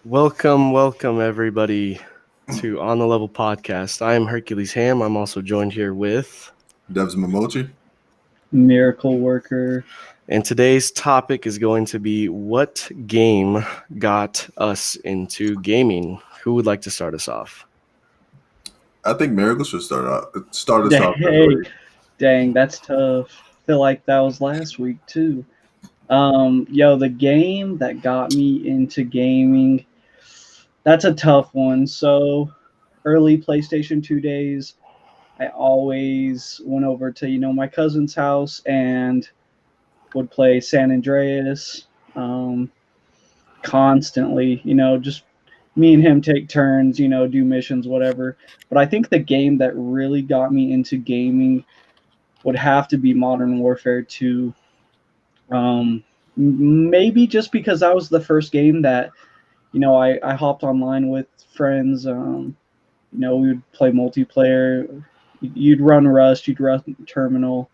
Welcome everybody to On the Level podcast. I am Hercules Ham. I'm also joined here with, Devs Momochi. Miracle Worker. and today's topic is going to be what game got us into gaming. Who would like to start us off? I think Miracle should start us off this Dang, week. dang, that's tough. Feel like that was last week too. The game that got me into gaming, that's a tough one. So early PlayStation 2 days, I always went over to, my cousin's house and would play San Andreas constantly, just me and him take turns, do missions, whatever. But I think the game that really got me into gaming would have to be Modern Warfare 2. Maybe just because that was the first game that, I hopped online with friends. We would play multiplayer. You'd run Rust, you'd run Terminal.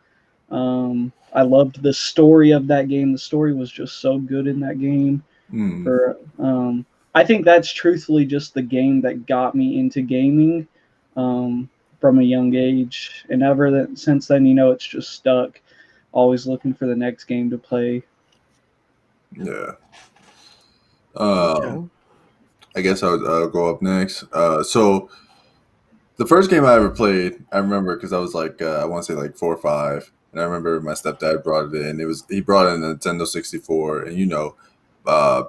I loved the story of that game. The story was just so good in that game. For I think that's truthfully just the game that got me into gaming from a young age, and since then, it's just stuck. Always looking for the next game to play. Yeah. Okay. I guess I'll go up next. So the first game I ever played, I remember because I was like, I want to say like 4 or 5, and I remember my stepdad brought it in. He brought in a Nintendo 64, and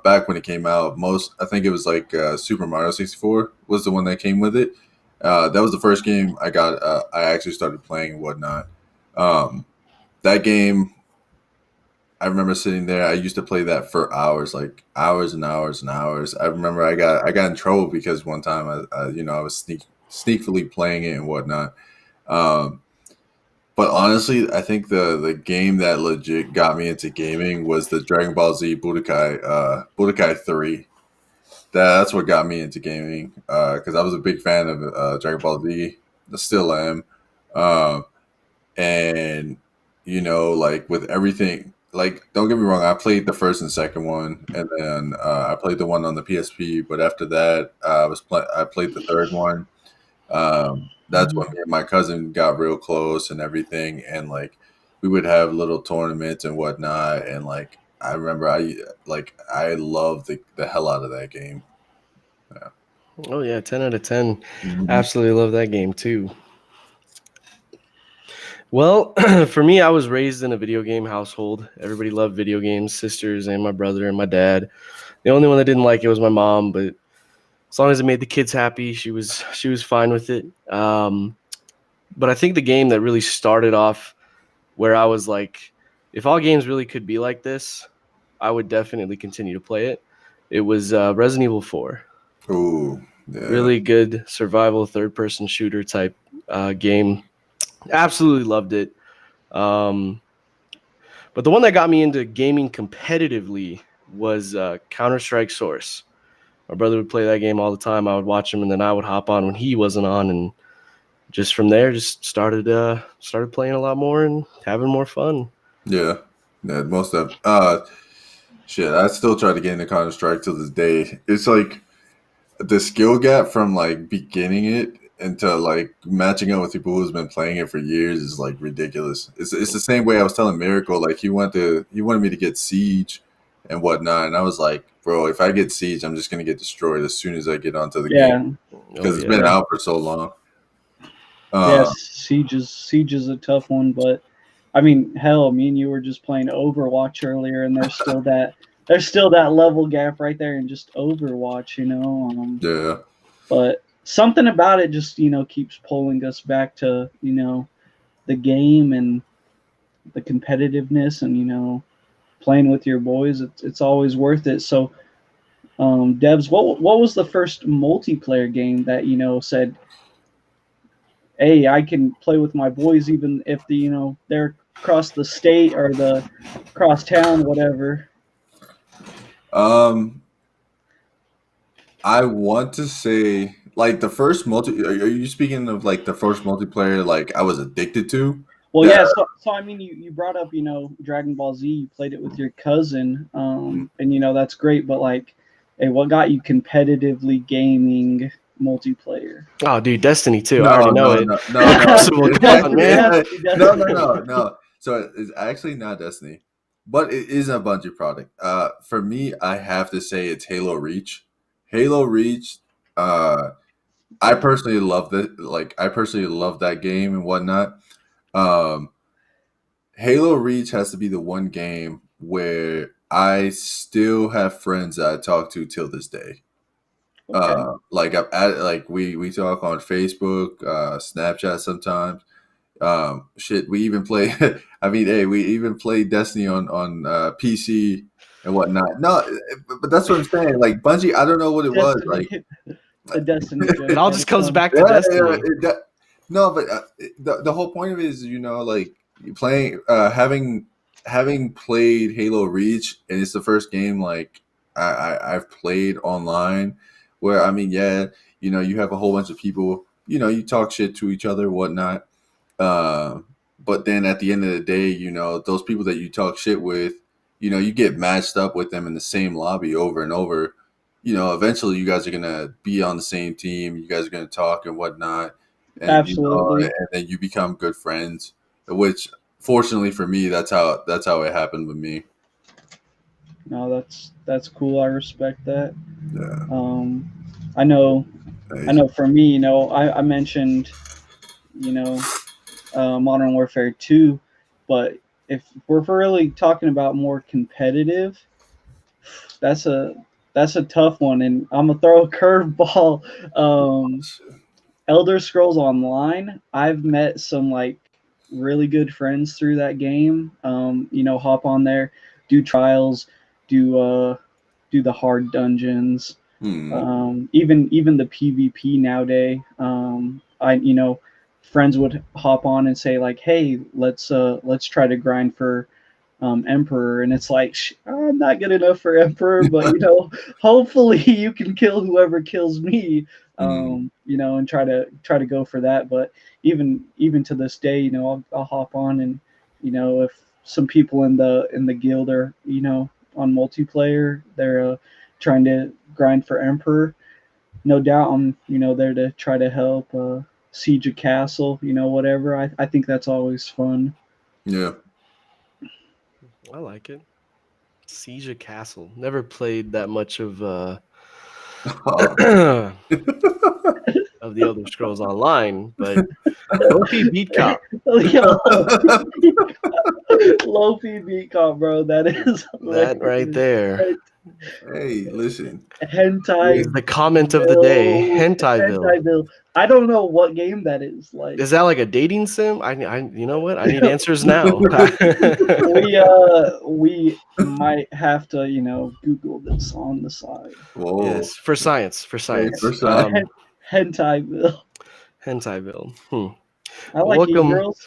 back when it came out, I think it was like Super Mario 64 was the one that came with it. That was the first game I got. I actually started playing and whatnot. That game, I remember sitting there. I used to play that for hours, like hours and hours and hours. I remember I got in trouble because one time I was sneakily playing it and whatnot. Um, but honestly, I think the game that legit got me into gaming was the Dragon Ball Z Budokai 3. That's what got me into gaming because I was a big fan of Dragon Ball Z. I still am. Um, and like with everything, like don't get me wrong, I played the first and second one, and then I played the one on the PSP. But after that, I played the third one. That's when me and my cousin got real close and everything, and like we would have little tournaments and whatnot. And like I remember, I loved the hell out of that game. Yeah. Oh yeah, 10 out of 10. Mhm. Absolutely love that game too. Well, for me, I was raised in a video game household. Everybody loved video games, sisters and my brother and my dad. The only one that didn't like it was my mom, but as long as it made the kids happy, she was fine with it. But I think the game that really started off where I was like, if all games really could be like this, I would definitely continue to play it. It was Resident Evil 4. Ooh, yeah, Really good survival third-person shooter type game. Absolutely loved it. Um, but the one that got me into gaming competitively was Counter-Strike Source. My brother would play that game all the time. I would watch him, and then I would hop on when he wasn't on, and just from there, just started playing a lot more and having more fun. yeah, yeah. Most of shit. I still try to get into Counter Strike to this day. It's like the skill gap from like beginning it into like matching up with people who's been playing it for years is like ridiculous. It's the same way I was telling Miracle, like he wanted me to get Siege and whatnot, and I was like, bro, if I get Siege, I'm just gonna get destroyed as soon as I get onto the game Yeah, Oh because it's been yeah, out for so long. yeah. Uh, Siege is a tough one, but I mean, hell, me and you were just playing Overwatch earlier, and there's still that level gap right there in just Overwatch, yeah, But something about it just keeps pulling us back to the game and the competitiveness, and playing with your boys. It's always worth it. So, Devs, what was the first multiplayer game that said, "Hey, I can play with my boys even if they're across the state or the across town, whatever." um, I want to say like the first multi. Are you speaking of like the first multiplayer like I was addicted to? Well, That yeah. So I mean, you brought up Dragon Ball Z. You played it with your cousin, and that's great. But like, Hey, what got you competitively gaming multiplayer? Oh, dude, Destiny 2. I No, already know no, it. no, no, no. Crucible, come on, It man. has to be No, no, Destiny. no, no. So it's actually not Destiny, but it is a Bungie product. For me, I have to say it's Halo Reach. Halo Reach. I personally love it. Like I personally love that game and whatnot. Um, Halo Reach has to be the one game where I still have friends that I talk to till this day. Okay. Like like we talk on Facebook, Snapchat sometimes. Shit, we even play. I mean, hey, we even play Destiny on PC and whatnot. No, but that's what I'm saying. Like Bungie, I don't know what it was. Destiny, Like, the Destiny It joke. all That just is comes funny. back to yeah, Destiny. no, but the whole point of it is, like you playing, having played Halo Reach, and it's the first game like I've played online, where I mean, yeah, you have a whole bunch of people, you talk shit to each other, whatnot. Uh, but then at the end of the day, those people that you talk shit with, you get matched up with them in the same lobby over and over. Eventually you guys are gonna be on the same team. You guys are gonna talk and whatnot, and Absolutely. and then you become good friends. Which, fortunately for me, that's how it happened with me. No, that's cool. I respect that. Yeah. Um, I know. I Nice. know. For me, I mentioned, you know, Modern Warfare 2, but if we're really talking about more competitive, that's a that's a tough one, and I'm gonna throw a curveball. Elder Scrolls Online, I've met some like really good friends through that game. Hop on there, do trials, do do the hard dungeons, Hmm. even the PvP nowadays. I friends would hop on and say like, hey, let's try to grind for Emperor, and it's like I'm not good enough for Emperor, but hopefully you can kill whoever kills me, Hmm. and try to go for that. But even to this day, I'll hop on, and if some people in the guild are on multiplayer, they're trying to grind for Emperor. No doubt, I'm there to try to help siege a castle, whatever. I think that's always fun. Yeah. I like it. Siege of Castle. Never played that much of of the Elder Scrolls Online, but Loki beat Cop. Yo, Lofi beat comp, bro. That is That right hilarious. there Hey, listen. Hentai is the comment of the day. Bill. Hentai Hentai Bill. I don't know what game that is. Like Is that like a dating sim? You know what? I need answers now. we might have to Google this on the side. Whoa. Yes, for science, for Hey, science. first time. Hentai Bill. Hentai I like you Welcome, girls.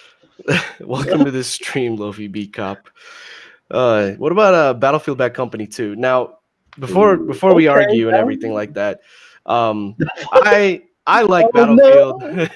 welcome to this stream, Lofi B Cop. What about Battlefield Bad Company 2? Now, Ooh. before we Okay. argue and everything like that, I like Oh Battlefield. no.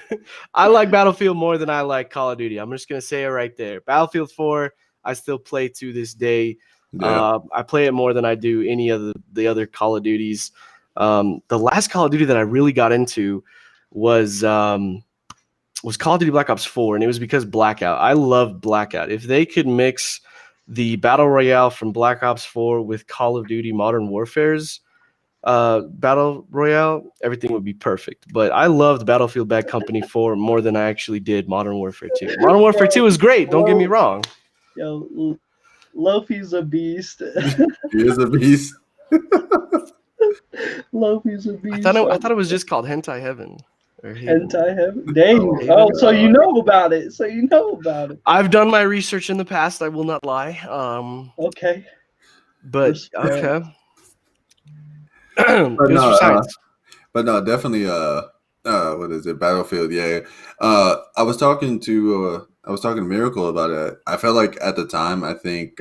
I like Battlefield more than I like Call of Duty. I'm just gonna say it right there. Battlefield 4, I still play to this day. Yeah. I play it more than I do any of the other Call of Duties. The last Call of Duty that I really got into was Call of Duty Black Ops 4, and it was because Blackout. I love Blackout. If they could mix the Battle Royale from Black Ops 4 with Call of Duty Modern Warfare's Battle Royale, everything would be perfect. But I loved Battlefield Bad Company 4 more than I actually did Modern Warfare 2. Modern Warfare 2 is great, don't get me wrong. Yo, Lofi's a beast. He is a beast. Lofi's a I beast. thought it was just called Hentai Heaven or Haven. Hentai Heaven. Dang. Oh, Oh, Haven. so you know about it. So you know about it. I've done my research in the past, I will not lie. Okay. But Respect. okay. but It was no, for science. definitely. What is it? Battlefield. Yeah. I was talking to Miracle about it. I felt like at the time, I think,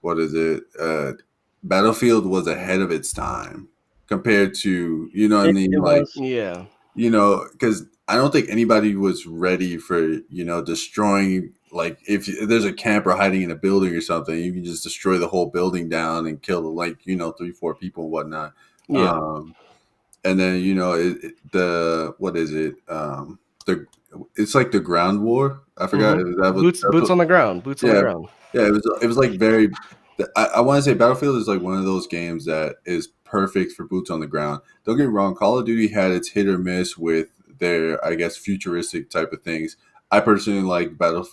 what is it? Battlefield was ahead of its time compared to, what I mean, It like, was. Yeah. because I don't think anybody was ready for, destroying like if there's a camper hiding in a building or something, you can just destroy the whole building down and kill like 3-4 people and whatnot. Yeah. And then the what is it? The It's like the ground war. I forgot. Boots on the ground. Boots on the ground. Yeah. It was like very. I want to say Battlefield is like one of those games that is perfect for boots on the ground. Don't get me wrong. Call of Duty had its hit or miss with their, I guess, futuristic type of things. I personally like what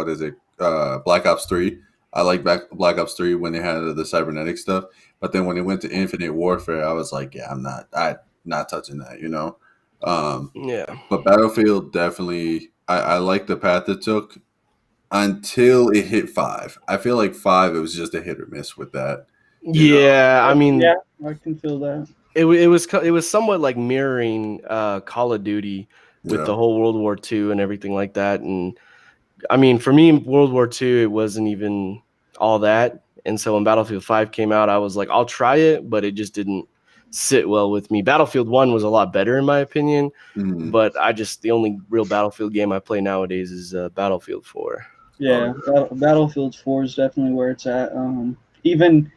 is it? Black Ops 3. I like Black Ops 3 when they had the cybernetic stuff. But then when it went to Infinite Warfare, I was like, yeah, I'm not touching that, Yeah. But Battlefield definitely, I like the path it took until it hit 5. I feel like 5, it was just a hit or miss with that. Yeah, I mean, yeah, I can feel that. It was somewhat like mirroring Call of Duty with Yeah. the whole World War II and everything like that. And I mean, for me, World War II, it wasn't even all that. And so when Battlefield 5 came out, I was like, I'll try it, but it just didn't sit well with me. Battlefield 1 was a lot better in my opinion, but the only real Battlefield game I play nowadays is Battlefield 4. Yeah, Battlefield 4 is definitely where it's at. Even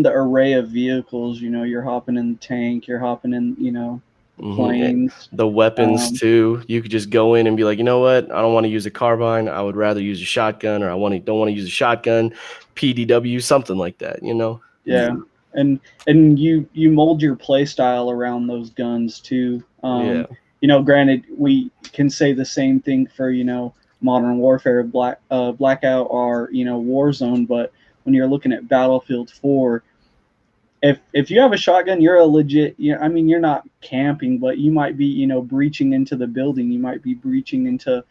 the array of vehicles, you're hopping in the tank, you're hopping in, planes. The weapons too. You could just go in and be like, you know what? I don't want to use a carbine. I would rather use a shotgun, or don't want to use a shotgun, PDW, something like that. Yeah, and you mold your play style around those guns too. Granted, we can say the same thing for Modern Warfare, Blackout, or Warzone, but when you're looking at Battlefield 4, if you have a shotgun, you're a legit. I mean, you're not camping, but you might be breaching into the building. You might be breaching into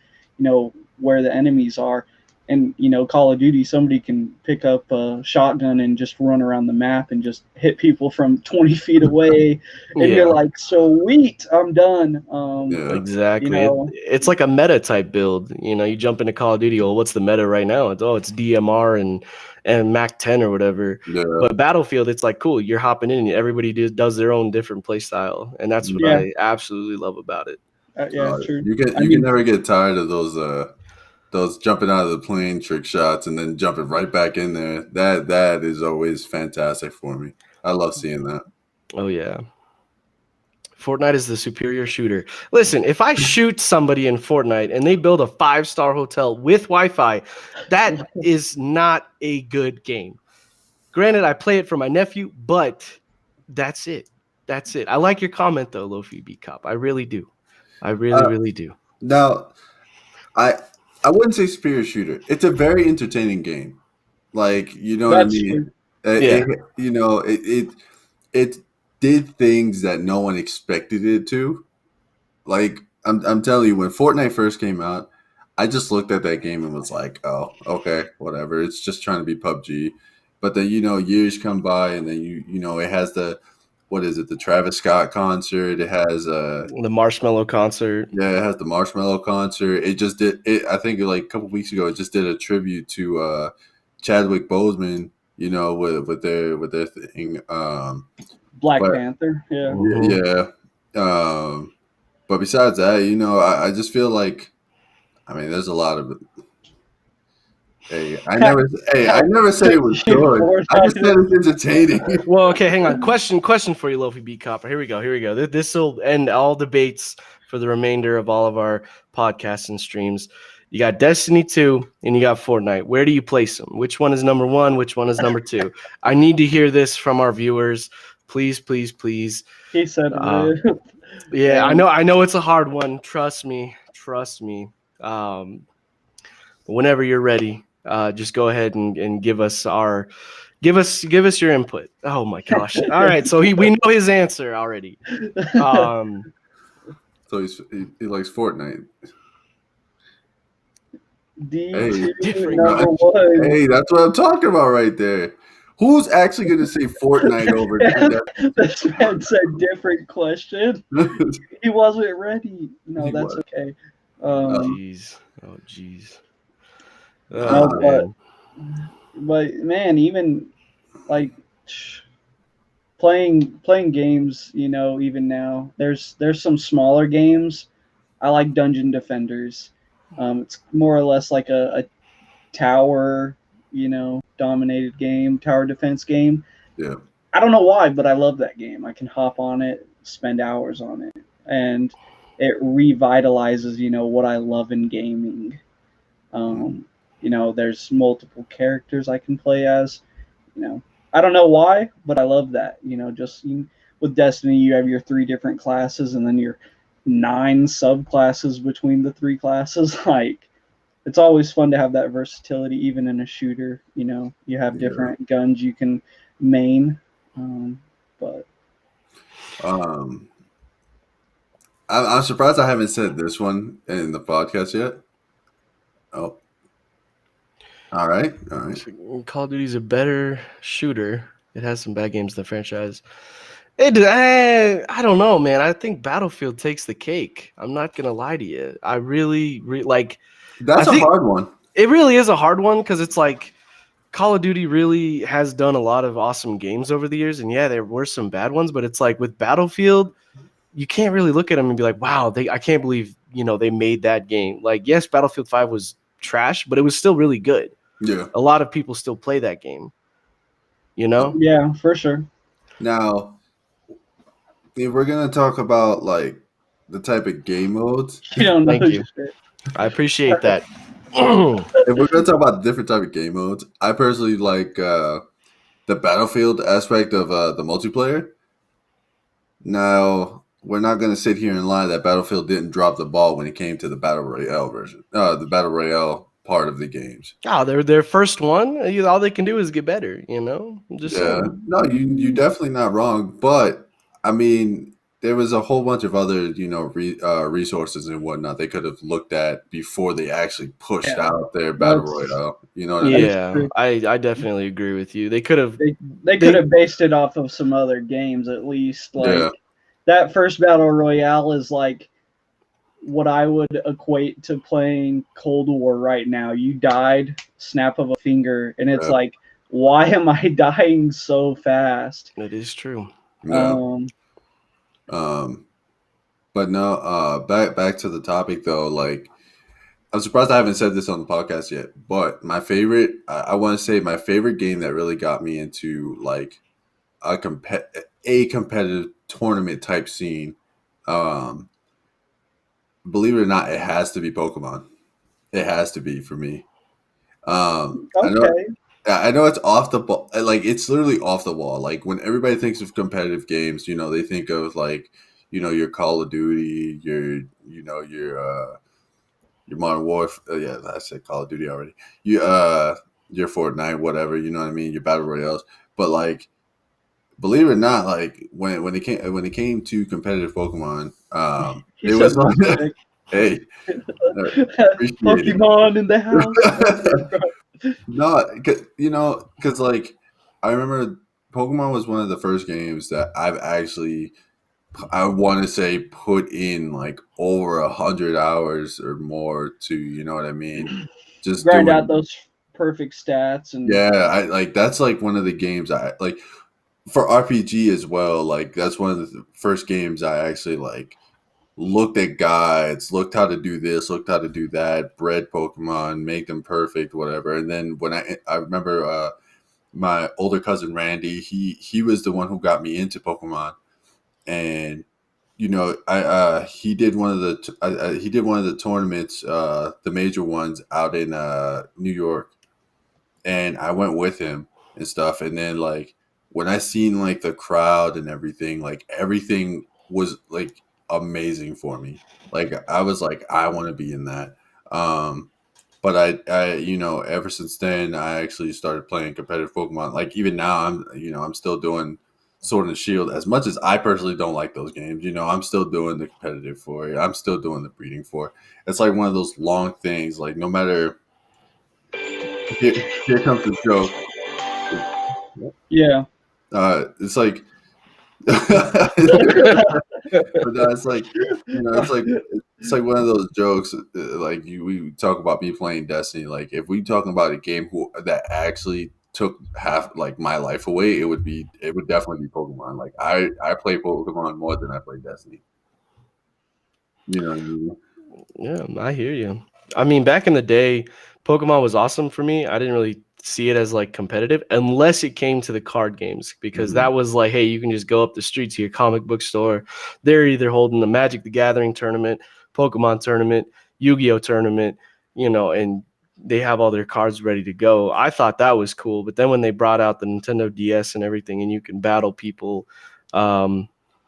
where the enemies are. And Call of Duty, somebody can pick up a shotgun and just run around the map and just hit people from 20 feet away, and you're like, sweet, I'm done. Exactly. It's like a meta type build. You jump into Call of Duty. Well, what's the meta right now? It's DMR and Mac 10 or whatever. Yeah. But Battlefield, it's like cool. You're hopping in. Everybody does their own different play style, and that's what I absolutely love about it. True. You can never get tired of those jumping out of the plane trick shots and then jumping right back in there. That is always fantastic for me. I love seeing that. Oh yeah. Fortnite is the superior shooter. Listen, if I shoot somebody in Fortnite and they build a 5-star hotel with Wi-Fi, that is not a good game. Granted, I play it for my nephew, but that's it. That's it. I like your comment though, Lofi Beat Cop. I really do. I really do. Now, I wouldn't say superior shooter. It's a very entertaining game. Like, what I mean? It did things that no one expected it to. Like, I'm telling you, when Fortnite first came out, I just looked at that game and was like, oh, okay, whatever. It's just trying to be PUBG. But then, years come by and then it has the Travis Scott concert. It has the Marshmello concert. Yeah, it has the Marshmello concert. It just did it. I think like a couple weeks ago, it just did a tribute to Chadwick Boseman. With their thing. Black Panther. Yeah. Yeah. But besides that, I just feel like, I mean, there's a lot of it. Hey, I never said it was good. I just said it's entertaining. Well, okay, hang on. Question for you, Lofi Beat Copper. Here we go. This will end all debates for the remainder of all of our podcasts and streams. You got Destiny 2 and you got Fortnite. Where do you place them? Which one is number 1? Which one is number 2? I need to hear this from our viewers. Please, please, please. He said yeah, I know it's a hard one. Trust me. Whenever you're ready, just go ahead and give us your input. Oh my gosh. All right, so we know his answer already. So he likes Fortnite. Number 1. Hey, that's what I'm talking about right there. Who's actually going to say Fortnite over This man said different question. He wasn't ready. No, that's okay. Jeez. Oh, jeez. But man, even like playing games, even now, there's some smaller games. I like Dungeon Defenders. It's more or less like a tower, dominated game, tower defense game. Yeah. I don't know why, but I love that game. I can hop on it, spend hours on it, and it revitalizes, what I love in gaming. Um, there's multiple characters I can play as. You know, I don't know why, but I love that. With Destiny, you have your 3 different classes, and then your 9 subclasses between the 3 classes. Like, it's always fun to have that versatility, even in a shooter. You have different guns you can main. But Um, I'm surprised I haven't said this one in the podcast yet. Oh, all right, all right. Call of Duty's a better shooter. It has some bad games in the franchise. I don't know, man. I think Battlefield takes the cake. I'm not gonna lie to you. I really like. That's a hard one. It really is a hard one because it's like Call of Duty really has done a lot of awesome games over the years, and yeah, there were some bad ones, but it's like with Battlefield, you can't really look at them and be like, wow, I can't believe they made that game. Like, yes, Battlefield 5 was trash, but it was still really good. Yeah. A lot of people still play that game. Yeah, for sure. Now, if we're gonna talk about like the type of game modes, You don't know. Thank you. I appreciate that. if we're gonna talk about different type of game modes, I personally like the Battlefield aspect of the multiplayer. Now, we're not gonna sit here and lie that Battlefield didn't drop the ball when it came to the Battle Royale version, the Battle Royale part of the games. Oh, they're their first one. All they can do is get better. Just saying. No, you definitely not wrong, but I mean, there was a whole bunch of other resources and whatnot they could have looked at before they actually pushed out their Battle Royale. You know what I mean? Yeah, I definitely agree with you. They could have. They could have based it off of some other games at least. Like that first Battle Royale is like what I would equate to playing Cold War right now. You died, snap of a finger, and it's like, why am I dying so fast? It is true. Yeah. But no, back to the topic though. Like, I'm surprised I haven't said this on the podcast yet. But my favorite, I want to say, my favorite game that really got me into like a competitive tournament type scene. Believe it or not, it has to be Pokemon. It has to be for me. Okay. I know it's off the ball. Like, it's literally off the wall. Like, when everybody thinks of competitive games, they think of like, your Call of Duty, your Modern Warfare. Yeah, I said Call of Duty already. Your Fortnite, whatever. You know what I mean? Your battle royales. But like, believe it or not, like when it came to competitive Pokemon, it was like, hey, Pokemon in the house. No, because like I remember Pokemon was one of the first games that I've actually, I want to say, put in like over 100 hours or more to, you know what I mean? Just grind out those perfect stats and I like that's like one of the games I like for RPG as well. Like that's one of the first games I actually like looked at guides, looked how to do this, looked how to do that, bred Pokemon, make them perfect, whatever. And then when I remember my older cousin Randy, he was the one who got me into Pokemon, and I he did one of the tournaments, the major ones out in New York, and I went with him and stuff. And then like when I seen like the crowd and everything, like everything was like amazing for me. Like I was like, I want to be in that. But I ever since then I actually started playing competitive Pokemon. Like even now I'm still doing Sword and Shield. As much as I personally don't like those games, I'm still doing the competitive for it. I'm still doing the breeding for it. It's like one of those long things. Like no matter, here comes the joke. yeah. It's like, but it's like, it's like one of those jokes. Like we talk about me playing Destiny. Like if we talking about a game that actually took half like my life away, it would definitely be Pokemon. Like I play Pokemon more than I play Destiny. You know what I mean? Yeah, I hear you. I mean, back in the day, Pokemon was awesome for me. I didn't really see it as like competitive unless it came to the card games because that was like, hey, you can just go up the street to your comic book store. They're either holding the Magic the Gathering tournament, Pokemon tournament, Yu-Gi-Oh tournament, and they have all their cards ready to go. I thought that was cool, but then when they brought out the Nintendo DS and everything, and you can battle people,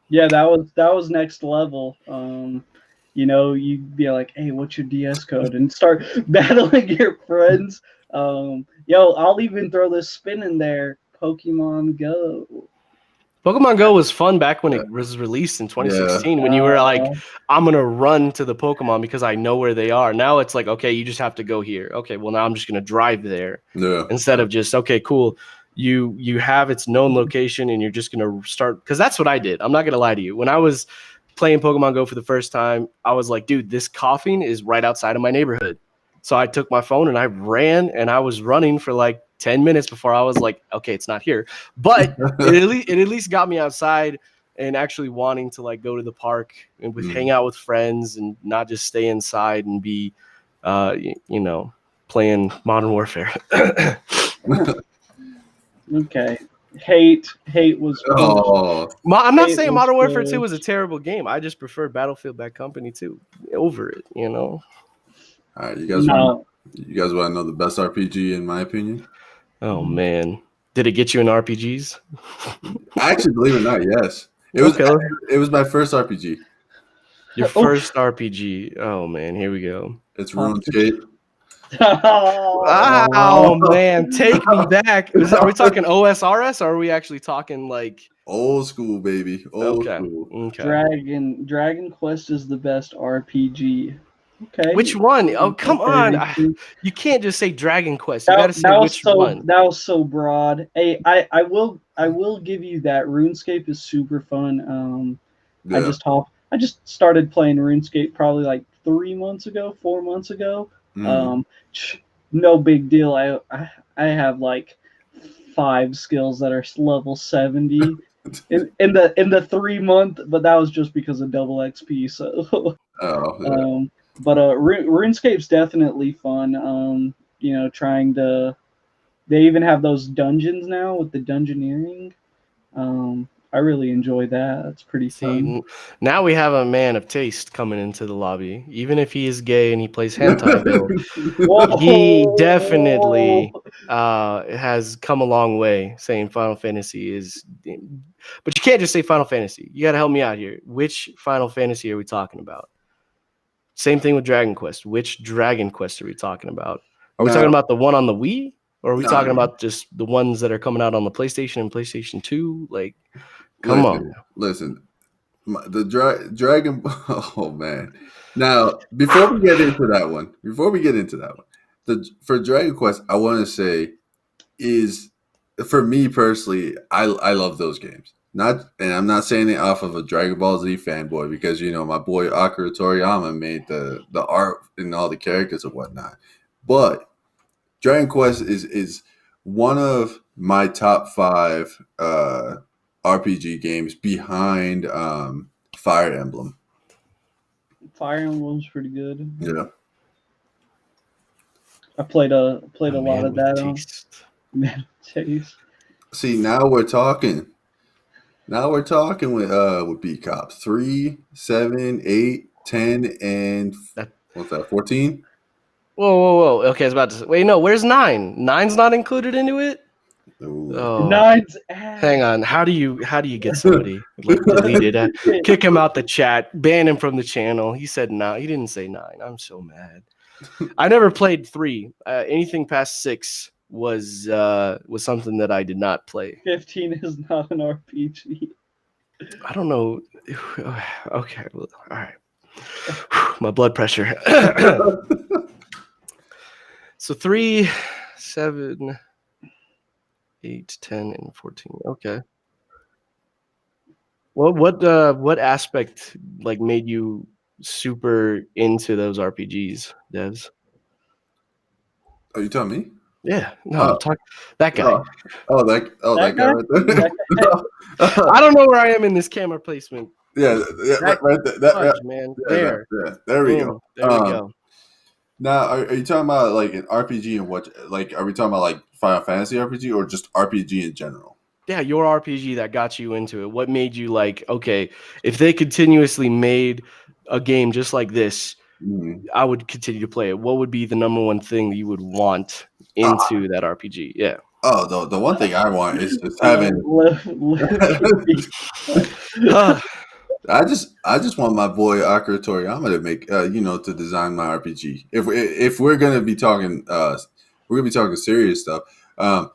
Yeah, that was next level. You'd be like, "Hey, what's your DS code?" and start battling your friends. I'll even throw this spin in there. Pokemon Go. Pokemon Go was fun back when it was released in 2016 when you were like, I'm going to run to the Pokemon because I know where they are. Now it's like, okay, you just have to go here. Okay, well, now I'm just going to drive there instead of just, okay, cool. You have its known location and you're just going to start, because that's what I did. I'm not going to lie to you. When I was playing Pokemon Go for the first time, I was like, dude, this coughing is right outside of my neighborhood. So I took my phone and I ran and I was running for like 10 minutes before I was like, okay, it's not here. But it at least got me outside and actually wanting to like go to the park and hang out with friends and not just stay inside and be, playing Modern Warfare. Okay. Hate was. I'm not saying Modern Warfare 2 was a terrible game. I just prefer Battlefield Bad Company 2 over it, All right, you guys want to know the best RPG in my opinion? Oh man, did it get you in RPGs? I actually, believe it or not, yes. It was my first RPG. Your first RPG. Oh man, here we go. It's RuneScape. Oh man, take me back. Are we talking OSRS or are we actually talking like old school, baby? Old school. Okay. Dragon Quest is the best RPG. Okay. Which one? Oh, come on. You can't just say Dragon Quest. You got to say which one. That was so broad. Hey, I will give you that. RuneScape is super fun. I just started playing RuneScape probably like 4 months ago. No big deal. I have like 5 skills that are level 70 in the 3 month, but that was just because of double XP. So but RuneScape's definitely fun. Trying to. They even have those dungeons now with the dungeoneering. I really enjoy that. That's pretty fun. Now we have a man of taste coming into the lobby. Even if he is gay and he plays hentai build, he definitely has come a long way saying Final Fantasy is... But you can't just say Final Fantasy. You got to help me out here. Which Final Fantasy are we talking about? Same thing with Dragon Quest. Which Dragon Quest are we talking about? Are we talking about the one on the Wii? Or are we talking about just the ones that are coming out on the PlayStation and PlayStation 2? Like, come on. Listen, the Dragon... Oh, man. Now, before we get into that one, for Dragon Quest, I want to say is, for me personally, I love those games. And I'm not saying it off of a Dragon Ball Z fanboy because, my boy Akira Toriyama made the art and all the characters and whatnot. But Dragon Quest is one of my top 5 RPG games behind Fire Emblem. Fire Emblem's pretty good. Yeah. I played a lot of that. Man, taste. See, now we're talking. With B Cops 3, 7, 8, 10, and what's that? 14. Whoa! Okay, I was about to say. Wait, no. Where's 9? 9's not included into it. Ooh. Oh. 9's ass. Hang on. How do you get somebody like deleted? Kick him out the chat. Ban him from the channel. He said no. He didn't say 9. I'm so mad. I never played 3. Anything past 6 was something that I did not play. 15 is not an RPG. I don't know. Okay. Well, all right. My blood pressure. So 3, 7, 8, 10, and 14. Okay. Well, what aspect like made you super into those RPGs, Devs? Are you telling me? Yeah. No, talk that guy. That guy right there. I don't know where I am in this camera placement. Yeah, right there. Man. There. There we go. There we go. Now, are you talking about like an RPG and what? Like, are we talking about like Final Fantasy RPG or just RPG in general? Yeah, your RPG that got you into it. What made you like, okay, if they continuously made a game just like this, Mm. I would continue to play it. What would be the number one thing that you would want Ah, into that RPG? Yeah. oh, the one thing I want is just Uh, having. Huh. I just want my boy Akira Toriyama to make to design my RPG. If we're gonna be talking we're gonna be talking serious stuff. Um,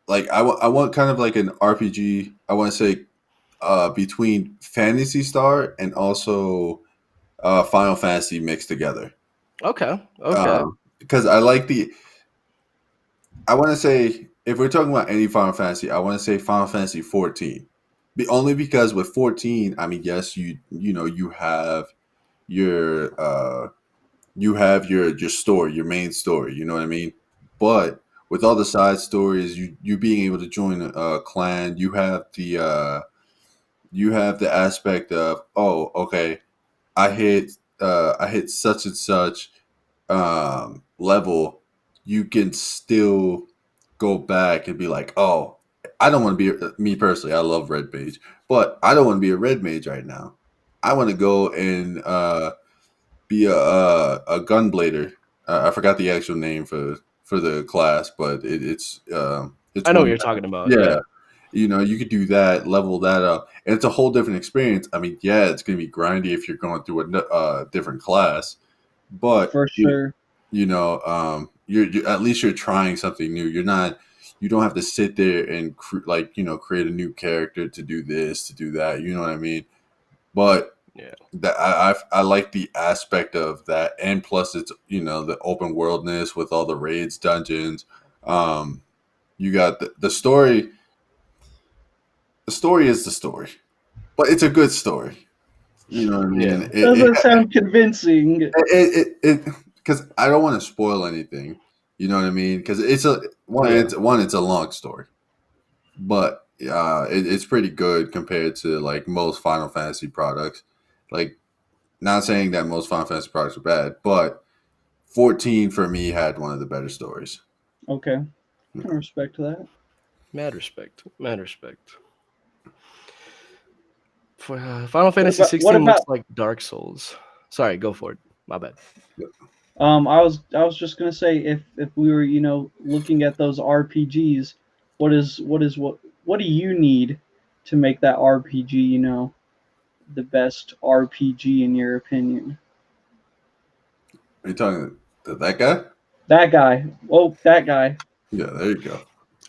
like I want kind of like an RPG. I want to say between Fantasy Star and also Final Fantasy mixed together. Okay. Okay. Because I like the. I want to say if we're talking about any Final Fantasy, I want to say Final Fantasy 14. Only because with 14, I mean, yes, you have your your story, your main story. You know what I mean? But with all the side stories, you being able to join a clan, you have the aspect of, oh, okay, I hit such and such level. You can still go back and be like, oh, I don't want to be me personally. I love red mage, but I don't want to be a red mage right now. I want to go and be a gunblader. I forgot the actual name for the class, but it's I know what one. you're talking about. Yeah, Yeah. you could do that, level that up, and it's a whole different experience. I mean, yeah, it's gonna be grindy if you're going through a different class, but For sure. you're at least you're trying something new. You don't have to sit there and create a new character to do this, to do that. You know what I mean? But Yeah. that I like the aspect of that, and plus it's the open worldness with all the raids, dungeons. You got the story. The story is the story, but it's a good story. You know what I mean? Yeah. Doesn't sound convincing. It because I don't want to spoil anything. You know what I mean? Because it's Yeah. it's a long story, but it's pretty good compared to like most Final Fantasy products. Like, not saying that most Final Fantasy products are bad, but 14 for me had one of the better stories. Okay, can respect that. Mad respect. Mad respect. For Final What Fantasy about what 16 looks about? like Dark Souls. Sorry, go for it. My bad. I was just gonna say if we were looking at those RPGs, what do you need to make that RPG the best RPG in your opinion? Are you talking to that guy? That guy. Oh, that guy. Yeah, there you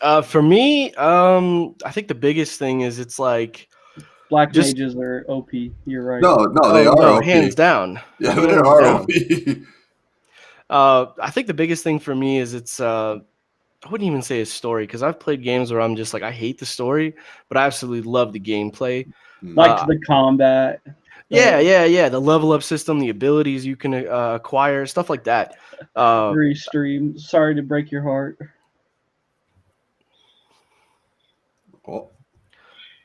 go. For me, I think the biggest thing is it's like Black just mages are OP. You're right. No, they oh are no, OP. hands down, Yeah, they hands are down. OP. I think the biggest thing for me is it's I wouldn't even say a story because I've played games where I'm just like I hate the story, but I absolutely love the gameplay. Liked the combat. Yeah. The level up system, the abilities you can acquire, stuff like that. Restream. Sorry to break your heart. Oh.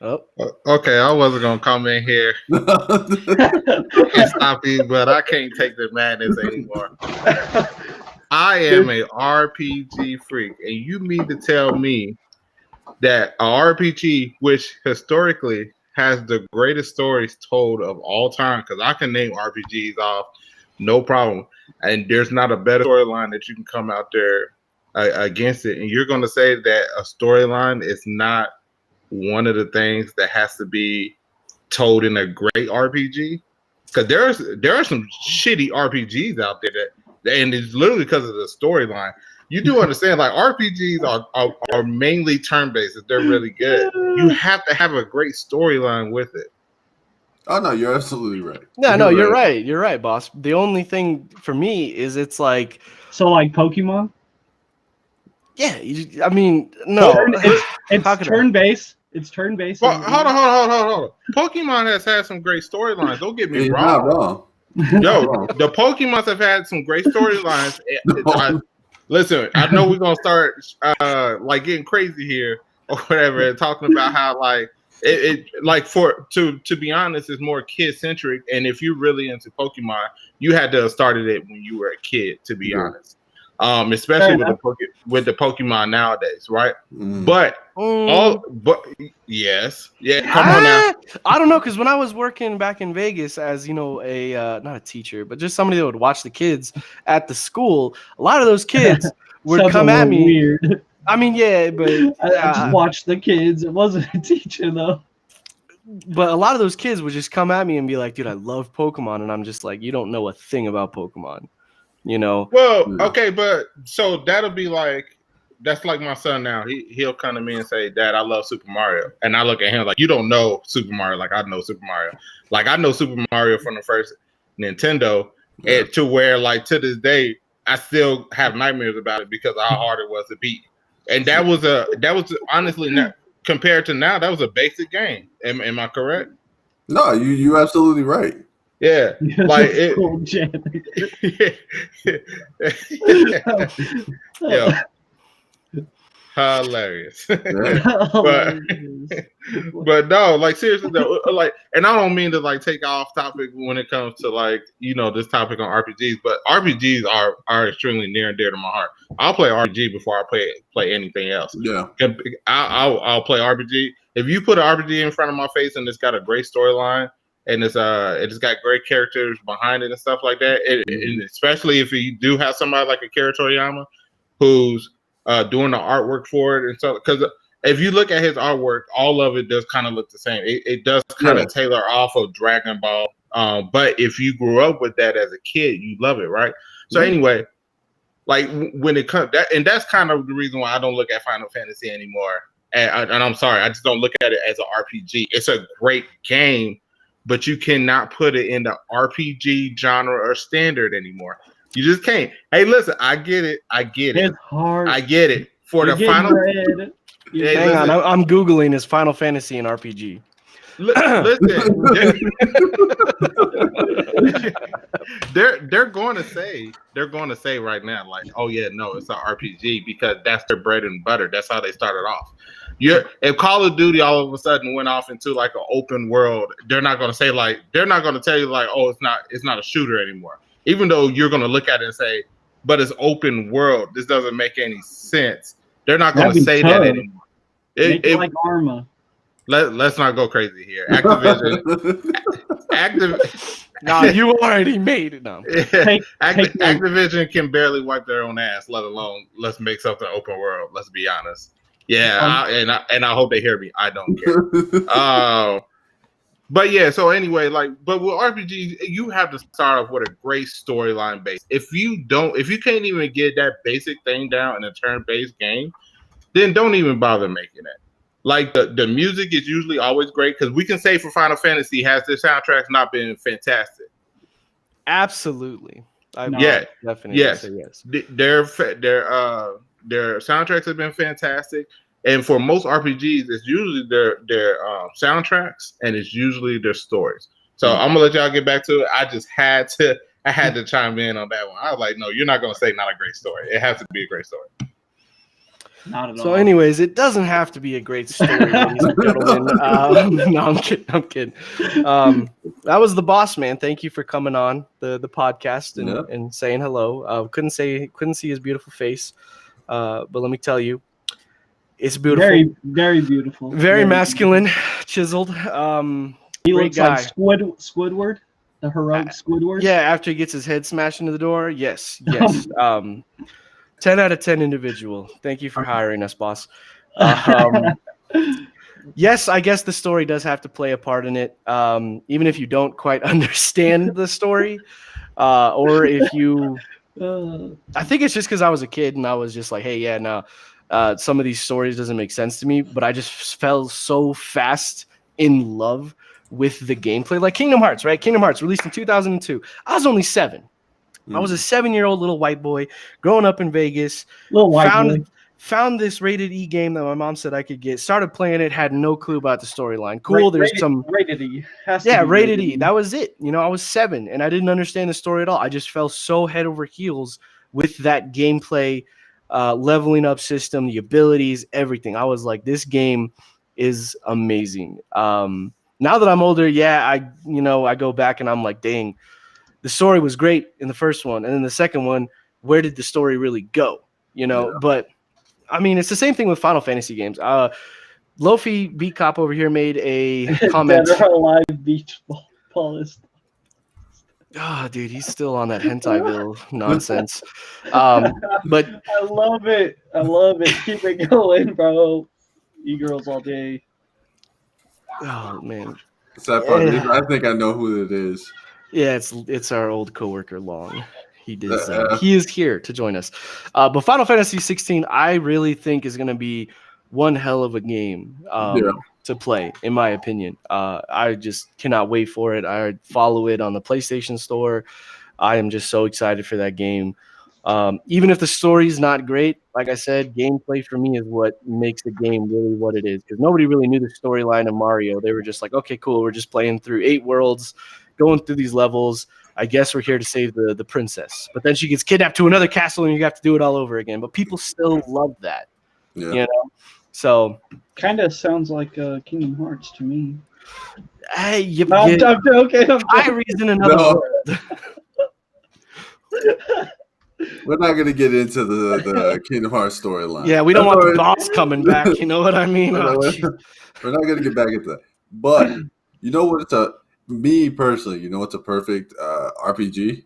Oh, Okay, I wasn't gonna come in here and stop you, but I can't take the madness anymore. I am a RPG freak, and you mean to tell me that a RPG, which historically has the greatest stories told of all time, because I can name RPGs off, no problem, and there's not a better storyline that you can come out there against it, and you're going to say that a storyline is not one of the things that has to be told in a great RPG? Because there are some shitty RPGs out there and it's literally because of the storyline. You do understand, like RPGs are mainly turn based. If they're really good, you have to have a great storyline with it. Oh no, you're absolutely right. no, you're right. You're right, boss. The only thing for me is it's like, So like Pokemon. yeah, I mean, no, It's turn based. It's turn based. Well, hold on. Pokemon has had some great storylines. Don't get me You're wrong. not wrong. Yo, the Pokemons have had some great storylines. Listen, I know we're gonna start like getting crazy here or whatever, and talking about how like it like to be honest, it's more kid centric. And if you're really into Pokemon, you had to have started it when you were a kid, to be honest. Especially with the Pokemon nowadays, right? But yes, come on now. I don't know, because when I was working back in Vegas as a not a teacher, but just somebody that would watch the kids at the school, a lot of those kids would come at me. Weird. I mean, yeah, but I just watched the kids. It wasn't a teacher though. But a lot of those kids would just come at me and be like, "Dude, I love Pokemon," and I'm just like, "You don't know a thing about Pokemon." Well, okay, but so that'll be like, that's like my son now. He'll come to me and say, "Dad, I love Super Mario," and I look at him like, "You don't know Super Mario like I know Super Mario. Like I know Super Mario from the first Nintendo, and to where like to this day I still have nightmares about it because of how hard it was to beat." And that was honestly not, compared to now, that was a basic game. Am I correct? No, you absolutely right. Yeah, like it. Cool, yeah. Hilarious. but no, like seriously though, like, and I don't mean to like take off topic when it comes to like this topic on RPGs, but RPGs are extremely near and dear to my heart. I'll play RPG before I play anything else. Yeah, I'll play RPG. If you put an RPG in front of my face and it's got a great storyline and it's got great characters behind it and stuff like that, and especially if you do have somebody like Akira Toriyama who's doing the artwork for it, and so because if you look at his artwork, all of it does kind of look the same. It does kind of tailor off of Dragon Ball, but if you grew up with that as a kid, you love it, right? So anyway, like when it comes that, and that's kind of the reason why I don't look at Final Fantasy anymore. And I'm sorry, I just don't look at it as an RPG. It's a great game, but you cannot put it in the RPG genre or standard anymore. You just can't. Hey, listen, I get it. It's hard. I get it. For the final. Hang on, I'm Googling is Final Fantasy and RPG. Listen, they're going to say right now, like, oh yeah, no, it's an RPG because that's their bread and butter. That's how they started off. If Call of Duty all of a sudden went off into like an open world, they're not going to say like, they're not going to tell you like, oh, it's not a shooter anymore. Even though you're going to look at it and say, but it's open world. This doesn't make any sense. They're not going to say that anymore. It like Arma. Let's not go crazy here. Activision. No, you already made it. No. Activision can barely wipe their own ass, let alone let's make something open world. Let's be honest. Yeah, and I hope they hear me. I don't care. But yeah, so anyway, but with RPGs, you have to start off with a great storyline base. If you can't even get that basic thing down in a turn-based game, then don't even bother making it. Like the music is usually always great because we can say for Final Fantasy has their soundtracks not been fantastic. Absolutely. Definitely. Yes. Say yes. Their soundtracks have been fantastic. And for most RPGs, it's usually their soundtracks and it's usually their stories. So I'm gonna let y'all get back to it. I had to chime in on that one. I was like, no, you're not gonna say not a great story. It has to be a great story. Not at all. So, anyways, it doesn't have to be a great story, ladies and gentlemen. No, I'm kidding. That was the boss, man. Thank you for coming on the podcast and saying hello. Couldn't see his beautiful face, but let me tell you, it's beautiful. Very, very beautiful. Very masculine, chiseled. He looks like Squidward, the heroic Squidward. Yeah, after he gets his head smashed into the door. Yes. 10 out of 10 individual. Thank you for hiring us, boss. Yes, I guess the story does have to play a part in it. Even if you don't quite understand the story, or if you, I think it's just because I was a kid and I was just like, hey, yeah, no, some of these stories doesn't make sense to me, but I just fell so fast in love with the gameplay. Like Kingdom Hearts, right? Kingdom Hearts released in 2002. I was only 7. I was a 7-year-old little white boy growing up in Vegas. Found this rated E game that my mom said I could get. Started playing it. Had no clue about the storyline. Cool. There's some rated E. Rated E. That was it. I was 7 and I didn't understand the story at all. I just fell so head over heels with that gameplay, leveling up system, the abilities, everything. I was like, this game is amazing. Now that I'm older, yeah, I go back and I'm like, dang, the story was great in the first one, and then the second one, where did the story really go? But I mean, it's the same thing with Final Fantasy games. Lofi Beat Cop over here made a comment. Dead or Alive beach ballist. Oh, dude, he's still on that hentaiville nonsense. But I love it. Keep it going, bro. E-girls all day. oh man, Sad part is, I think I know who it is. yeah, it's our old coworker Long. He is here to join us. But Final Fantasy 16, I really think is going to be one hell of a game to play, in my opinion. I just cannot wait for it. I follow it on the PlayStation Store. I am just so excited for that game. Even if the story's not great, like I said, gameplay for me is what makes the game really what it is. Because nobody really knew the storyline of Mario. They were just like, okay, cool, we're just playing through 8 worlds, going through these levels. I guess we're here to save the princess. But then she gets kidnapped to another castle and you have to do it all over again. But people still love that. Yeah. So kind of sounds like Kingdom Hearts to me. Hey, I'm joking. Iris in another world. We're not gonna get into the Kingdom Hearts storyline. Yeah, we don't want the boss coming back. You know what I mean? We're not gonna get back into that. But you know what? Me personally, what's a perfect RPG?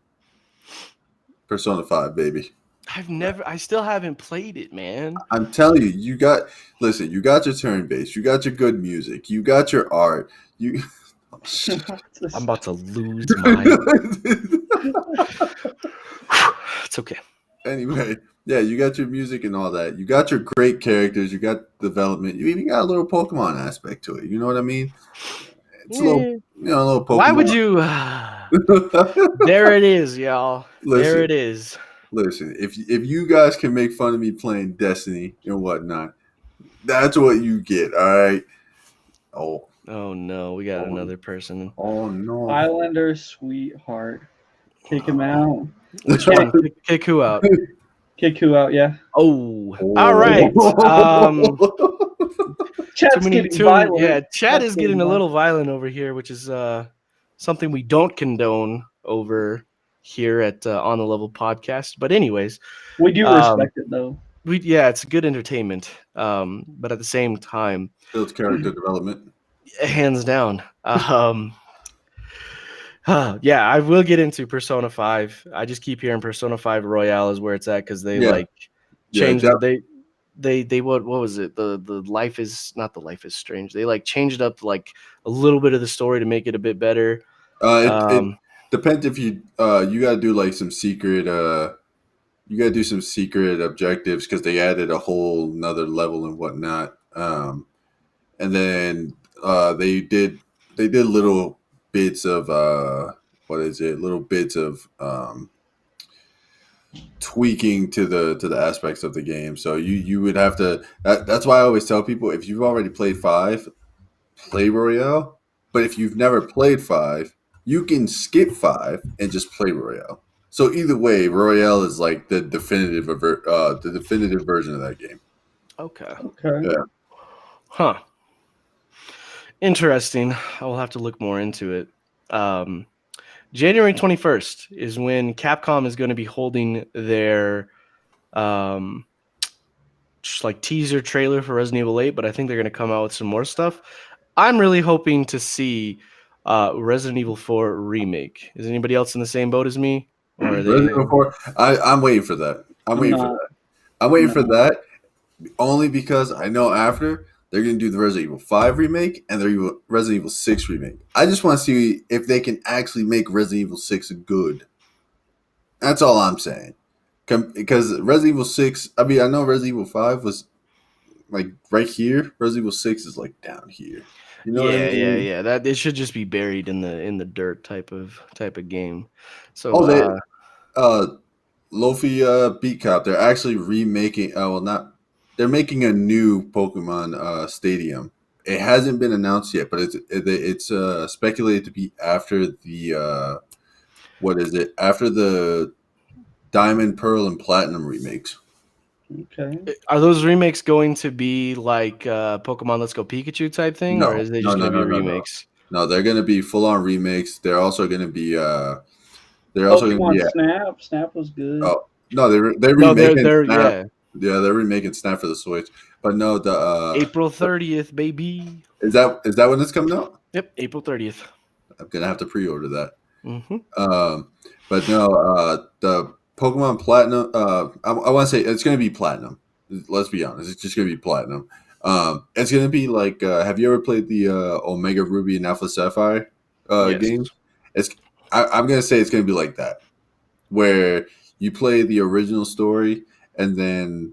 Persona 5, baby. I still haven't played it, man. I'm telling you, you got your turn based, you got your good music, you got your art. I'm about to lose my. It's okay. Anyway, yeah, you got your music and all that. You got your great characters. You got development. You even got a little Pokemon aspect to it. You know what I mean? It's a little Pokemon. Why would you? There it is, y'all. There it is. Listen, if you guys can make fun of me playing Destiny and whatnot, that's what you get. All right. Oh no, we got another person. Oh no. Islander sweetheart. Kick him out. Which one? Kick who out? Kick who out, yeah. Oh. All right. Chat's getting violent. Yeah, chat is getting a little violent over here, which is something we don't condone over here at On the Level podcast. But anyways, we do respect it though. It's good entertainment. But at the same time, builds character development. Hands down. Yeah, I will get into Persona 5. I just keep hearing Persona 5 Royale is where it's at because they changed they what was it? The Life is not the Life is Strange. They changed up a little bit of the story to make it a bit better. It depends if you gotta do some secret you gotta do some secret objectives because they added a whole another level and whatnot. And then they did little bits of little bits of tweaking to the aspects of the game. So you would have to that's why I always tell people, if you've already played 5, play Royale. But if you've never played 5, you can skip 5 and just play Royale. So either way, Royale is the definitive version of that game. Okay. Yeah. Huh. Interesting. I will have to look more into it. January 21st is when Capcom is going to be holding their teaser trailer for Resident Evil 8, but I think they're going to come out with some more stuff. I'm really hoping to see Resident Evil 4 remake. Is anybody else in the same boat as me? Or are they... Resident Evil 4? I'm waiting for that. I'm waiting for that only because I know after they're going to do the Resident Evil 5 remake and the Resident Evil 6 remake. I just want to see if they can actually make Resident Evil 6 good. That's all I'm saying. Because Resident Evil 6, I know Resident Evil 5 was right here. Resident Evil 6 is down here. You know what I mean? Yeah. That it should just be buried in the dirt type of game. So Lofi Beat Cop, they're actually remaking. They're making a new Pokemon Stadium. It hasn't been announced yet, but it's speculated to be after the after the Diamond, Pearl, and Platinum remakes. Okay. Are those remakes going to be like Pokemon Let's Go Pikachu type thing, or No, is they no, just no, going to no, be no, no. remakes? No, they're gonna be full on remakes. They're also gonna be Pokemon Snap. Snap was good. oh no, they're No, remaking they're Snap. yeah, Yeah, they're remaking Snap for the Switch. But no, April 30th, baby. is that when it's coming out? Yep, April 30th. I'm gonna have to pre-order that. Mm-hmm. But no, the Pokemon Platinum. I want to say it's gonna be Platinum. Let's be honest, it's just gonna be Platinum. It's gonna be like. Have you ever played the Omega Ruby and Alpha Sapphire Yes. game? I'm gonna say it's gonna be like that, where you play the original story, and then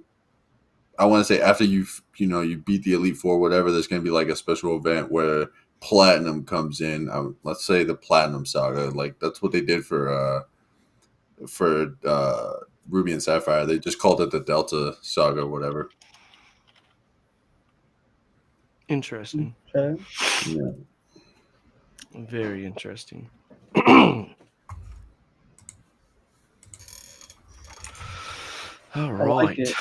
I want to say after you beat the Elite Four, whatever, there's gonna be like a special event where Platinum comes in. Let's say the Platinum Saga, like that's what they did for Ruby and Sapphire. They just called it the Delta Saga, or whatever. Interesting. Okay. Yeah. Very interesting. All I right. like it.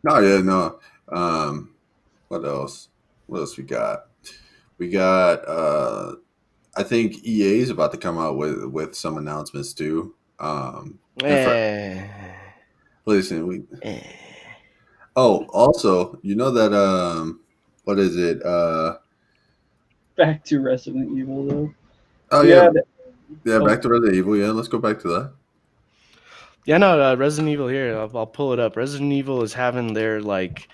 No, yeah, no. What else? What else we got? We got. I think EA is about to come out with some announcements too. Listen, we. Oh, also, you know that what is it? Back to Resident Evil though. Oh Yeah. yeah. Back to Resident Evil. Yeah, let's go back to that. Yeah, no, Resident Evil here. I'll pull it up. Resident Evil is having their like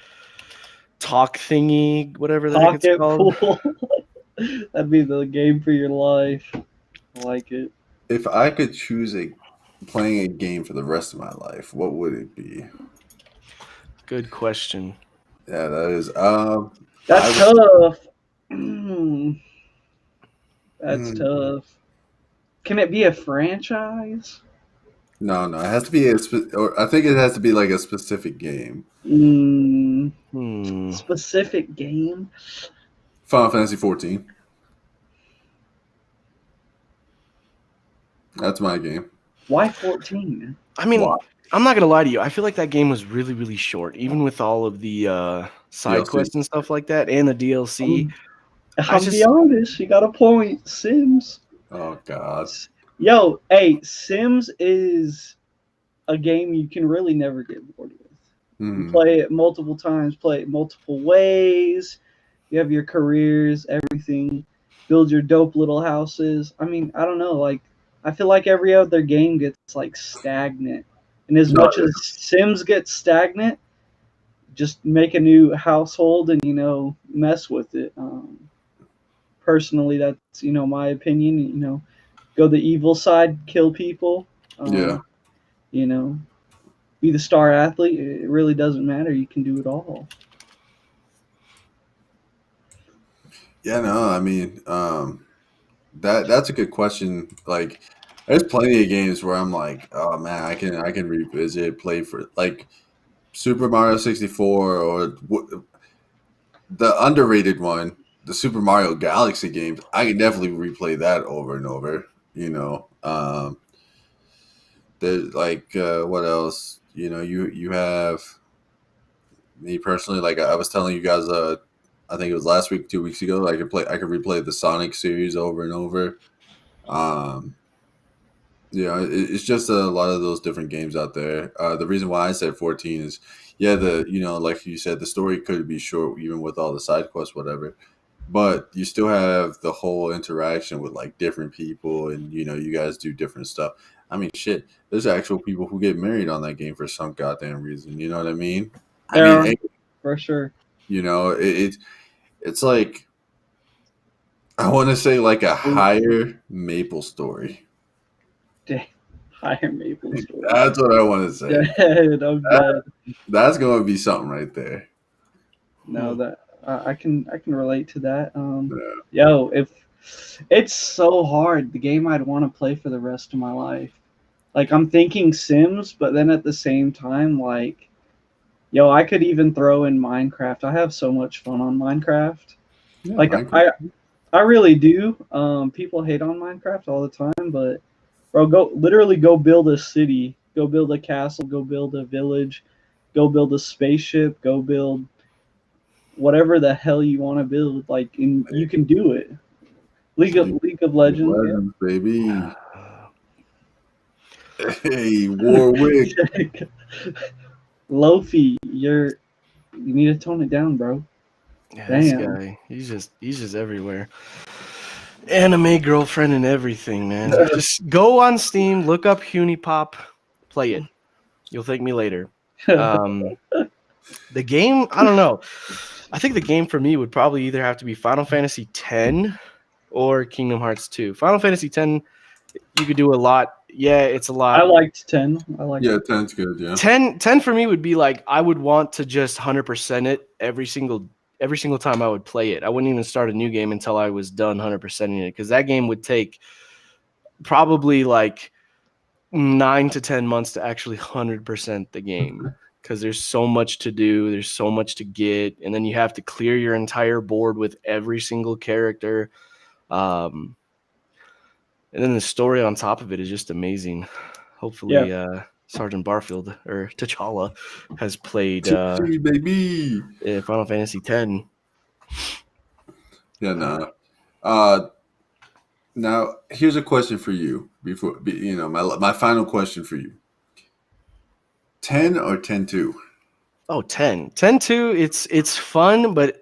talk thingy, whatever the heck it's Pocket called. pool. That'd be the game for your life. I like it. If I could choose playing a game for the rest of my life, what would it be? Good question. Yeah, that is. That's tough. That's tough. Can it be a franchise? No, it has to be or I think it has to be like a specific game. Specific game? Final Fantasy 14. That's my game. Why 14? I mean, Why? I'm not gonna lie to you. I feel like that game was really, really short, even with all of the side DLC. quests and stuff like that, and the DLC. I'll be honest, you got a point. Sims. Oh God. Yo, hey, Sims is a game you can really never get bored with. You play it multiple times, play it multiple ways. You have your careers, everything. Build your dope little houses. I mean, I don't know. Like, I feel like every other game gets like stagnant. And as much as Sims gets stagnant, just make a new household and mess with it. Personally, that's my opinion. Go the evil side, kill people. Yeah. Be the star athlete. It really doesn't matter. You can do it all. Yeah, no, I mean, that's a good question. Like, there's plenty of games where I'm like, oh man, I can revisit, play for like Super Mario 64 or the underrated one, the Super Mario Galaxy games. I can definitely replay that over and over. There's like what else? You have me personally. Like I was telling you guys, I think it was last week, 2 weeks ago. I could replay the Sonic series over and over. It's just a lot of those different games out there. The reason why I said 14 is, like you said, the story could be short even with all the side quests, whatever. But you still have the whole interaction with like different people, and you guys do different stuff. I mean, shit. There's actual people who get married on that game for some goddamn reason. You know what I mean? For sure. It's like, I want to say like a higher Maple Story. Higher Maple Story. That's what I want to say. That's going to be something right there. No, that I can relate to that. Yo, if it's so hard, the game I'd want to play for the rest of my life. Like, I'm thinking Sims, but then at the same time, like, yo, I could even throw in Minecraft. I have so much fun on Minecraft. Yeah, like, Minecraft. I really do. People hate on Minecraft all the time, but bro, go build a city, go build a castle, go build a village, go build a spaceship, go build whatever the hell you want to build. Like, and you can do it. League of Legends. Legends, baby. Hey, Warwick. Yeah. Lofi, you need to tone it down, bro. Yeah, Damn. this guy, he's just everywhere. Anime girlfriend and everything, man. Just go on Steam, look up Hunipop, play it. You'll thank me later. The game, I don't know. I think the game for me would probably either have to be Final Fantasy X or Kingdom Hearts 2. Final Fantasy X, you could do a lot. Yeah, it's a lot. I liked 10. Yeah, 10's good. Yeah. 10 for me would be like I would want to just 100% it every single time I would play it. I wouldn't even start a new game until I was done 100%ing it, because that game would take probably like 9 to 10 months to actually 100% the game, because there's so much to do, there's so much to get, and then you have to clear your entire board with every single character. And then the story on top of it is just amazing. Hopefully, Sergeant Barfield or T'Challa has played baby. Final Fantasy X. Yeah, nah. Now here's a question for you. Before my final question for you: 10 or 10-2? Oh, 10. 10-2, it's fun, but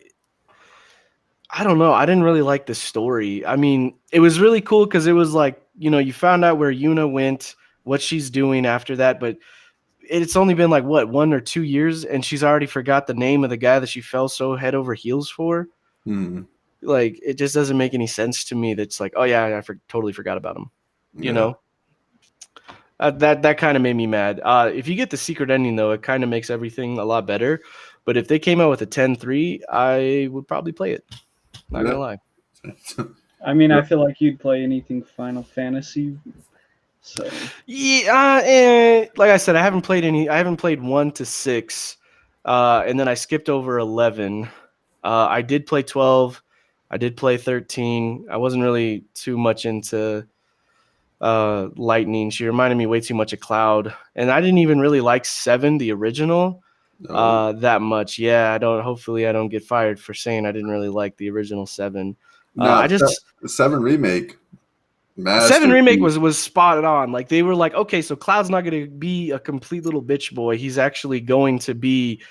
I don't know. I didn't really like the story. I mean, it was really cool because it was like, you found out where Yuna went, what she's doing after that, but it's only been like, what, 1 or 2 years, and she's already forgot the name of the guy that she fell so head over heels for. Like, it just doesn't make any sense to me. That's like, oh yeah, totally forgot about him. You know? That kind of made me mad. If you get the secret ending, though, it kind of makes everything a lot better. But if they came out with a 10-3, I would probably play it. Not gonna lie. I mean, I feel like you'd play anything Final Fantasy. So yeah, like I said, I haven't played 1 to 6, and then I skipped over 11. I did play 12. I did play 13. I wasn't really too much into Lightning. She reminded me way too much of Cloud, and I didn't even really like 7, the original, that much. Yeah, hopefully I don't get fired for saying I didn't really like the original 7. I just 7 remake. 7 remake was spot on. Like, they were like, okay, so Cloud's not going to be a complete little bitch boy. He's actually going to be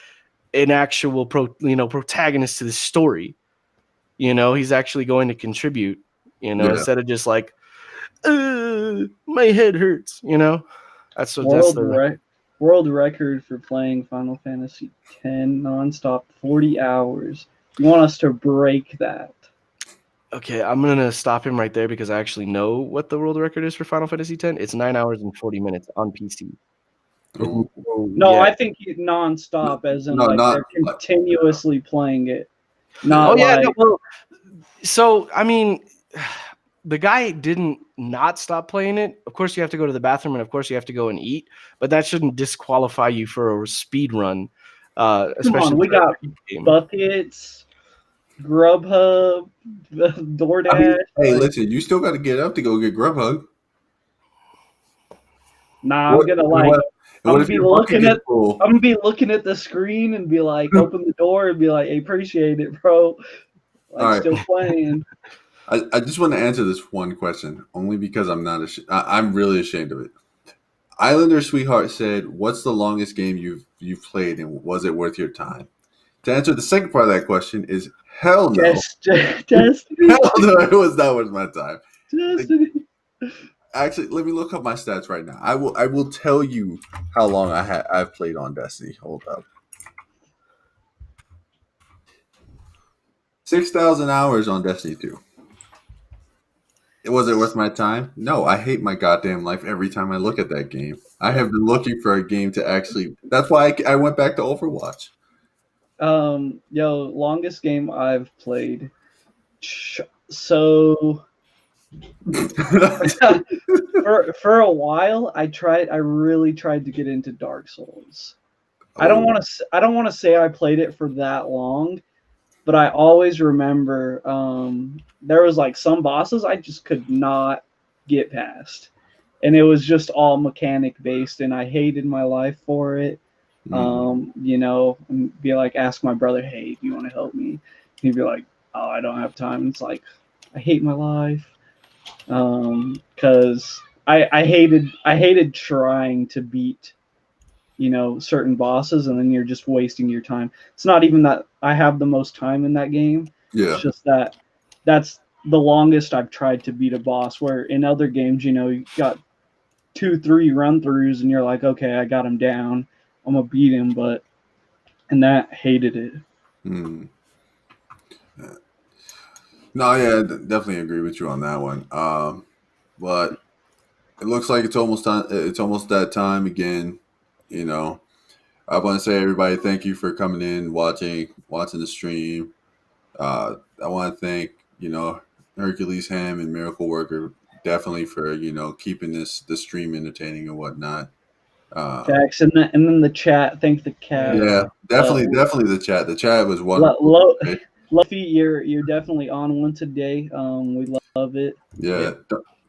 an actual protagonist to the story. He's actually going to contribute. Instead of just like, my head hurts. That's what world record for playing Final Fantasy X nonstop, 40 hours. You want us to break that? Okay, I'm going to stop him right there because I actually know what the world record is for Final Fantasy X. It's 9 hours and 40 minutes on PC. No, I think nonstop, as in they're continuously playing it. So, I mean, the guy didn't not stop playing it. Of course, you have to go to the bathroom, and of course, you have to go and eat. But that shouldn't disqualify you for a speed run. Come on, we got buckets, Grubhub, DoorDash. Hey, listen, you still got to get up to go get Grubhub. Nah, I'm gonna be looking at the screen and be like, open the door and be like, hey, appreciate it, bro. Like, still playing. I just want to answer this one question, only because I'm really ashamed of it. Islander Sweetheart said, "What's the longest game you've played, and was it worth your time?" To answer the second part of that question is hell no. Destiny. Hell no, it was not worth my time. Destiny. Actually, let me look up my stats right now. I will tell you how long I've played on Destiny. Hold up. 6,000 hours on Destiny 2. Was it worth my time? No, I hate my goddamn life every time I look at that game. I have been looking for a game to actually... That's why I went back to Overwatch. Longest game I've played. So... for a while, I really tried to get into Dark Souls. I don't want to say I played it for that long, but I always remember there was like some bosses I just could not get past, and it was just all mechanic based, and I hated my life for it. You know, and be like, ask my brother, hey, do you want to help me? He'd be like, oh, I don't have time. It's like, I hate my life. Because I hated trying to beat, you know, certain bosses, and then you're just wasting your time. It's not even that I have the most time in that game. Yeah. It's just that that's the longest I've tried to beat a boss. Where in other games, you know, you got 2, 3 run throughs, and you're like, okay, I got him down. I'm gonna beat him, but and that hated it. Mm. No, yeah, definitely agree with you on that one. But it looks like it's almost time. It's almost that time again. You know, I want to say everybody, thank you for coming in, watching the stream. I want to thank Hercules Ham and Miracle Worker definitely for keeping the stream entertaining and whatnot. Facts, and then the chat. Thank the cat. Yeah, definitely the chat. The chat was wonderful. Luffy, you're definitely on one today. We love it. Yeah.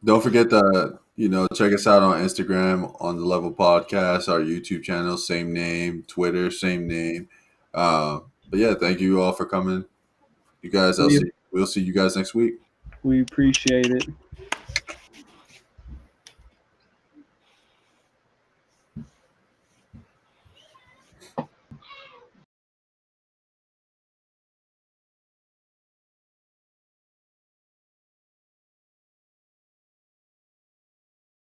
Don't forget to check us out on Instagram on the Level Podcast, our YouTube channel, same name, Twitter, same name. But yeah, thank you all for coming. You guys, we'll see you guys next week. We appreciate it.